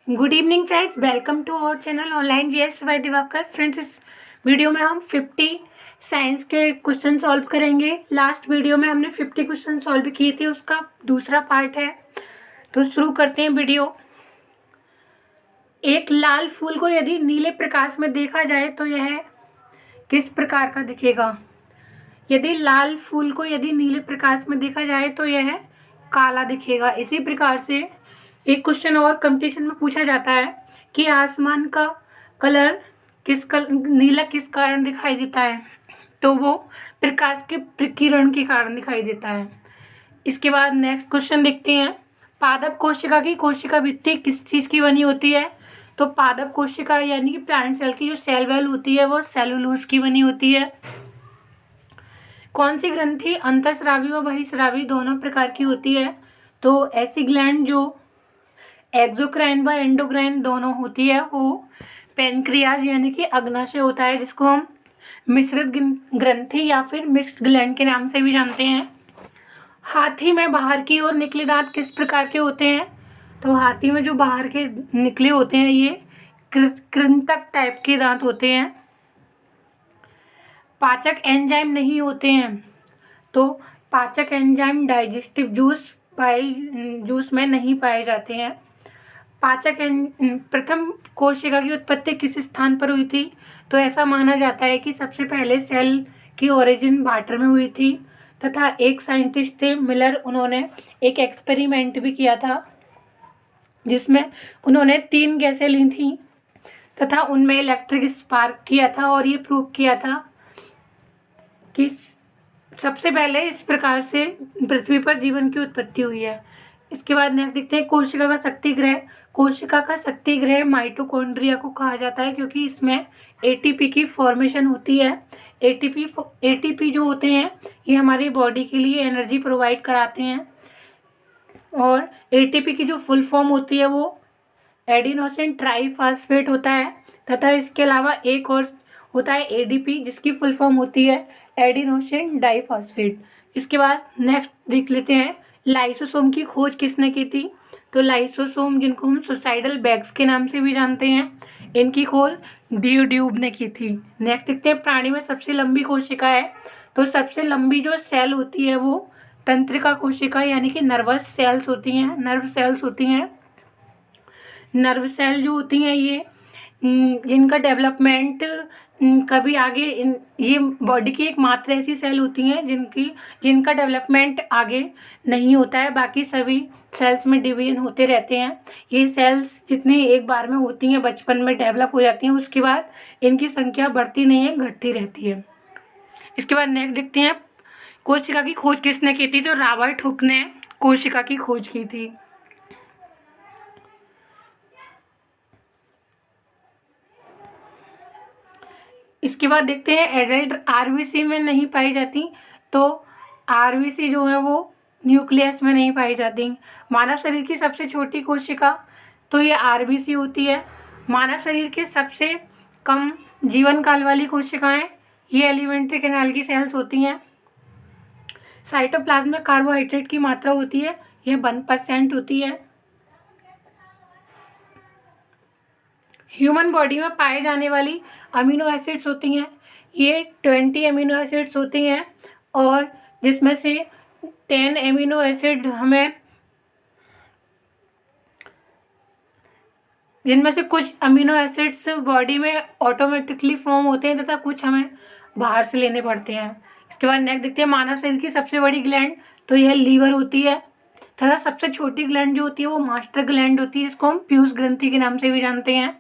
Good evening friends, welcome to our channel online GS by Diwakar. Friends, इस video में हम 50 science के question solve करेंगे। लास्ट वीडियो में हमने 50 क्वेश्चन सॉल्व किए थे, उसका दूसरा पार्ट है। तो शुरू करते हैं वीडियो। एक लाल फूल को यदि नीले प्रकाश में देखा जाए तो यह किस प्रकार का दिखेगा? यदि लाल फूल को यदि नीले प्रकाश में देखा जाए तो यह काला दिखेगा। इसी प्रकार से एक क्वेश्चन और कंपटीशन में पूछा जाता है कि आसमान का कलर नीला किस कारण दिखाई देता है? तो वो प्रकाश के प्रकीर्णन के कारण दिखाई देता है। इसके बाद नेक्स्ट क्वेश्चन देखते हैं। पादप कोशिका की कोशिका भित्ति किस चीज़ की बनी होती है? तो पादप कोशिका यानी कि प्लांट सेल की जो सेल वॉल होती है वो सेलुलोज की बनी होती है। कौन सी ग्रंथि अंतःस्रावी व बहिःस्रावी दोनों प्रकार की होती है? तो ऐसी ग्लैंड जो एक्सोक्राइन व एंडोक्राइन दोनों होती है वो पेनक्रियाज यानी कि अग्नाशय होता है, जिसको हम मिश्रित ग्रंथि या फिर मिक्स्ड ग्लैंड के नाम से भी जानते हैं। हाथी में बाहर की ओर निकले दांत किस प्रकार के होते हैं? तो हाथी में जो बाहर के निकले होते हैं ये कृंतक टाइप के दांत होते हैं। पाचक एंजाइम नहीं होते हैं, तो पाचक एंजाइम डाइजेस्टिव जूस में नहीं पाए जाते हैं। प्रथम कोशिका की उत्पत्ति किस स्थान पर हुई थी? तो ऐसा माना जाता है कि सबसे पहले सेल की ओरिजिन वाटर में हुई थी तथा एक साइंटिस्ट थे मिलर, उन्होंने एक एक्सपेरिमेंट भी किया था जिसमें उन्होंने 3 गैसें ली थी तथा उनमें इलेक्ट्रिक स्पार्क किया था और ये प्रूव किया था कि सबसे पहले इस प्रकार से पृथ्वी पर जीवन की उत्पत्ति हुई है। इसके बाद नेक्स्ट देखते हैं कोशिका का शक्ति गृह। कोशिका का शक्ति गृह माइटोकॉन्ड्रिया को कहा जाता है क्योंकि इसमें एटीपी की फॉर्मेशन होती है। एटीपी जो होते हैं ये हमारी बॉडी के लिए एनर्जी प्रोवाइड कराते हैं और एटीपी की जो फुल फॉर्म होती है वो एडिनोसिन ट्राईफॉस्फेट होता है तथा इसके अलावा एक और होता है एडीपी जिसकी फुल फॉर्म होती है एडिनोसिन डाइफॉस्फेट। इसके बाद नेक्स्ट देख लेते हैं लाइसोसोम की खोज किसने की थी? तो लाइसोसोम, जिनको हम सुसाइडल बैग्स के नाम से भी जानते हैं, इनकी खोज ड्यूब ने की थी। नेक्स्ट देखते हैं प्राणी में सबसे लंबी कोशिका है। तो सबसे लंबी जो सेल होती है वो तंत्रिका कोशिका यानी कि नर्वस सेल्स होती हैं, नर्व सेल्स होती हैं। नर्व सेल जो होती हैं ये जिनका डेवलपमेंट कभी आगे ये बॉडी की एक मात्र ऐसी सेल होती हैं जिनका डेवलपमेंट आगे नहीं होता है, बाकी सभी सेल्स में डिवीजन होते रहते हैं। ये सेल्स जितनी एक बार में होती हैं बचपन में डेवलप हो जाती हैं, उसके बाद इनकी संख्या बढ़ती नहीं है, घटती रहती है। इसके बाद नेक्स्ट देखते हैं कोशिका की खोज किसने की थी? तो रॉबर्ट हुक ने कोशिका की खोज की थी। इसके बाद देखते हैं एडल्ट आरबीसी में नहीं पाई जाती। तो आरबीसी जो है वो न्यूक्लियस में नहीं पाई जाती। मानव शरीर की सबसे छोटी कोशिका तो ये आरबीसी होती है। मानव शरीर के सबसे कम जीवन काल वाली कोशिकाएं ये एलिमेंट्री कैनाल की सेल्स होती हैं। साइटोप्लाज्म में कार्बोहाइड्रेट की मात्रा होती है, यह 1% होती है। ह्यूमन बॉडी में पाए जाने वाली अमीनो एसिड्स होती हैं, ये 20 अमीनो एसिड्स होती हैं और जिसमें से 10 अमीनो एसिड जिनमें से कुछ अमीनो एसिड्स बॉडी में ऑटोमेटिकली फॉर्म होते हैं तथा कुछ हमें बाहर से लेने पड़ते हैं। इसके बाद नेक्स्ट देखते हैं मानव शरीर की सबसे बड़ी ग्लैंड, तो यह लीवर होती है तथा सबसे छोटी ग्लैंड जो होती है वो मास्टर ग्लैंड होती है, जिसको हम पीयूष ग्रंथि के नाम से भी जानते हैं।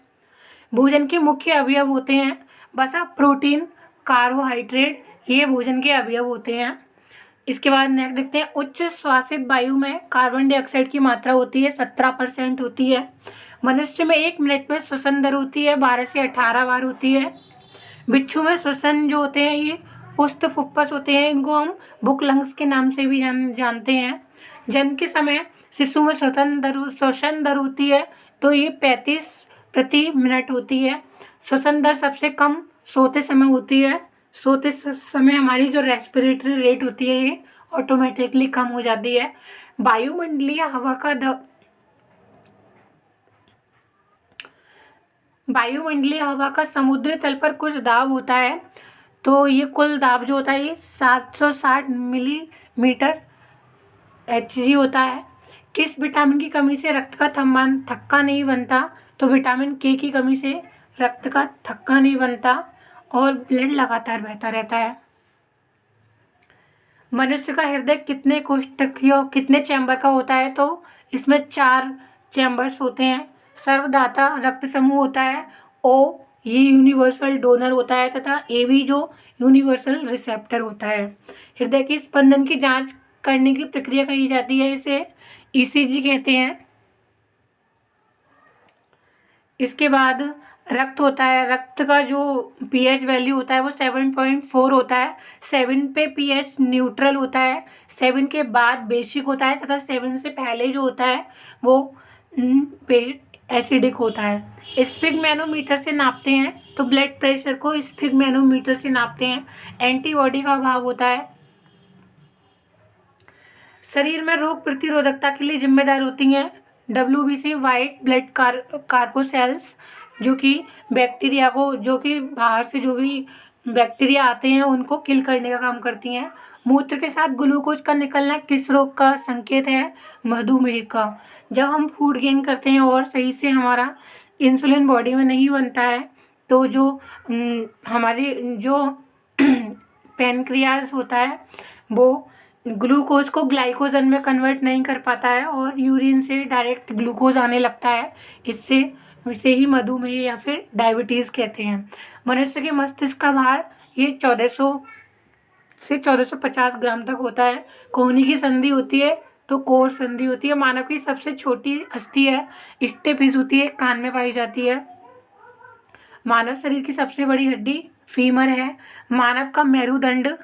भोजन के मुख्य अवयव होते हैं वसा, प्रोटीन, कार्बोहाइड्रेट, ये भोजन के अवयव होते हैं। इसके बाद नेक्स्ट देखते हैं उच्च श्वासित वायु में कार्बन डाइऑक्साइड की मात्रा होती है 17% होती है। मनुष्य में 1 मिनट में श्वसन दर होती है 12 से 18 बार होती है। बिच्छू में श्वसन जो होते हैं ये पुस्त फुफ्फस होते हैं, इनको हम बुक लंग्स के नाम से भी जानते हैं। जन्म के समय शिशु में श्वसन दर होती है तो ये 35 प्रति मिनट होती है। श्वसन दर सबसे कम सोते समय होती है। सोते समय हमारी जो रेस्पिरेटरी रेट होती है ये ऑटोमेटिकली कम हो जाती है। वायुमंडलीय हवा का वायुमंडलीय हवा का समुद्री तल पर कुछ दाब होता है, तो ये कुल दाब जो होता है ये 760 मिलीमीटर Hg होता है। किस विटामिन की कमी से रक्त का थम्मान थक्का नहीं बनता? तो विटामिन के की कमी से रक्त का थक्का नहीं बनता और ब्लड लगातार बहता रहता है। मनुष्य का हृदय कितने कोशिकीय कितने चैम्बर का होता है? तो इसमें 4 चैम्बर्स होते हैं। सर्वदाता रक्त समूह होता है। ओ ये यूनिवर्सल डोनर होता है तथा ए भी जो यूनिवर्सल रिसेप्टर होता है। हृदय की स्पंदन की जांच करने की प्रक्रिया कही जाती है, इसे ईसीजी कहते हैं। इसके बाद रक्त होता है। रक्त का जो पीएच वैल्यू होता है वो 7.4 होता है। 7 पे पीएच न्यूट्रल होता है, 7 के बाद बेसिक होता है तथा 7 से पहले जो होता है वो एसिडिक होता है। स्फिग्मैनोमीटर से नापते हैं, तो ब्लड प्रेशर को स्फिग्मैनोमीटर से नापते हैं। एंटीबॉडी का अभाव होता है। शरीर में रोग प्रतिरोधकता के लिए जिम्मेदार होती हैं WBC वाइट ब्लड कार्पोसेल्स, जो कि बैक्टीरिया को, जो कि बाहर से जो भी बैक्टीरिया आते हैं उनको किल करने का काम करती हैं। मूत्र के साथ ग्लूकोज का निकलना किस रोग का संकेत है? मधुमेह का। जब हम फूड गेन करते हैं और सही से हमारा इंसुलिन बॉडी में नहीं बनता है, तो जो हमारी जो पैनक्रियाज होता है वो ग्लूकोज को ग्लाइकोजन में कन्वर्ट नहीं कर पाता है और यूरिन से डायरेक्ट ग्लूकोज आने लगता है। इसे ही मधुमेह या फिर डायबिटीज़ कहते हैं। मनुष्य के मस्तिष्क का भार ये 1400 से 1450 ग्राम तक होता है। कोहनी की संधि होती है तो कोर संधि होती है। मानव की सबसे छोटी अस्थि है स्टेपिस होती है, कान में पाई जाती है। मानव शरीर की सबसे बड़ी हड्डी फीमर है। मानव का मेरुदंड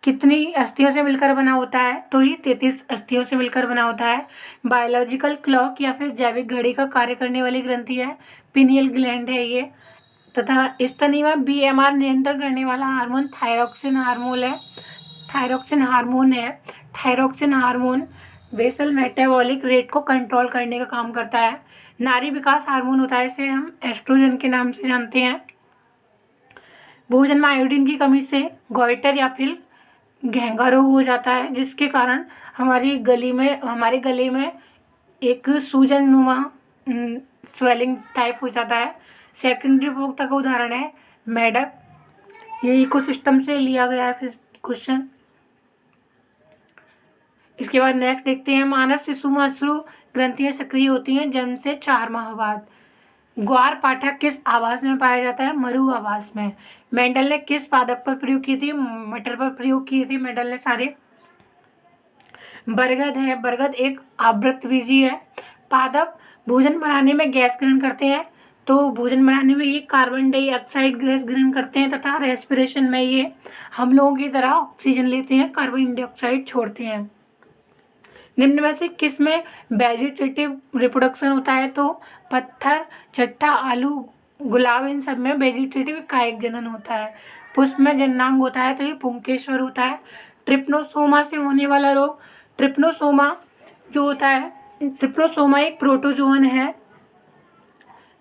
कितनी अस्थियों से मिलकर बना होता है? तो ये 33 अस्थियों से मिलकर बना होता है। बायोलॉजिकल क्लॉक या फिर जैविक घड़ी का कार्य करने वाली ग्रंथि है पिनियल ग्लैंड है ये। तथा स्तनी में BMR नियंत्रण करने वाला हार्मोन थायरोक्सिन हार्मोन है। Thyroxine hormone basal metabolic rate को कंट्रोल करने का काम करता है। नारी विकास हार्मोन होता है, इसे हम एस्ट्रोजन के नाम से जानते हैं। भोजन में आयोडीन की कमी से गॉइटर या फिर घेंगा रोग हो जाता है, जिसके कारण हमारे गले में एक सूजन नुमा स्वेलिंग टाइप हो जाता है। सेकेंडरी उपभोक्ता का उदाहरण है मेढक। ये इकोसिस्टम से लिया गया है फिर क्वेश्चन। इसके बाद नेक्स्ट देखते हैं, मानव शिशु में अश्रु ग्रंथियां सक्रिय होती हैं जन्म से 4 माह बाद। ग्वार पाठक किस आवास में पाया जाता है? मरु आवास में। मेंडल ने किस पादप पर प्रयोग की थी? मटर पर प्रयोग की थी मेंडल ने सारे। बरगद है। बरगद एक आवृतबीजी है। पादप भोजन बनाने में गैस ग्रहण करते हैं, तो भोजन बनाने में ये कार्बन डाइऑक्साइड गैस ग्रहण करते हैं तथा रेस्पिरेशन में ये हम लोगों की तरह ऑक्सीजन लेते हैं, कार्बन डाइऑक्साइड छोड़ते हैं। निम्न में से किस में वेजिटेटिव रिप्रोडक्शन होता है? तो पत्थर, चट्टा, आलू, गुलाब, इन सब में वेजिटेटिव कायिक जनन होता है। पुष्प में जननांग होता है, तो ये पुंकेश्वर होता है। ट्रिप्नोसोमा से होने वाला रोग, ट्रिप्नोसोमा जो होता है, ट्रिप्नोसोमा एक प्रोटोजोन है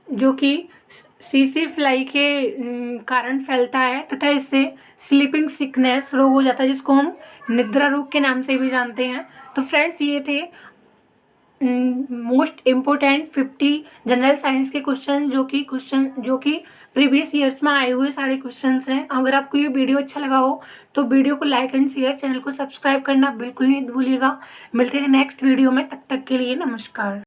जो कि सीसी फ्लाई के कारण फैलता है तथा इससे स्लीपिंग सिकनेस रोग हो जाता है, जिसको हम निद्रा रोग के नाम से भी जानते हैं। तो फ्रेंड्स, ये थे मोस्ट इम्पोर्टेंट 50 जनरल साइंस के क्वेश्चन जो कि प्रीवियस ईयर्स में आए हुए सारे क्वेश्चंस हैं। अगर आपको ये वीडियो अच्छा लगा हो तो वीडियो को लाइक एंड शेयर, चैनल को सब्सक्राइब करना बिल्कुल नहीं भूलिएगा। मिलते हैं नेक्स्ट वीडियो में, तब तक के लिए नमस्कार।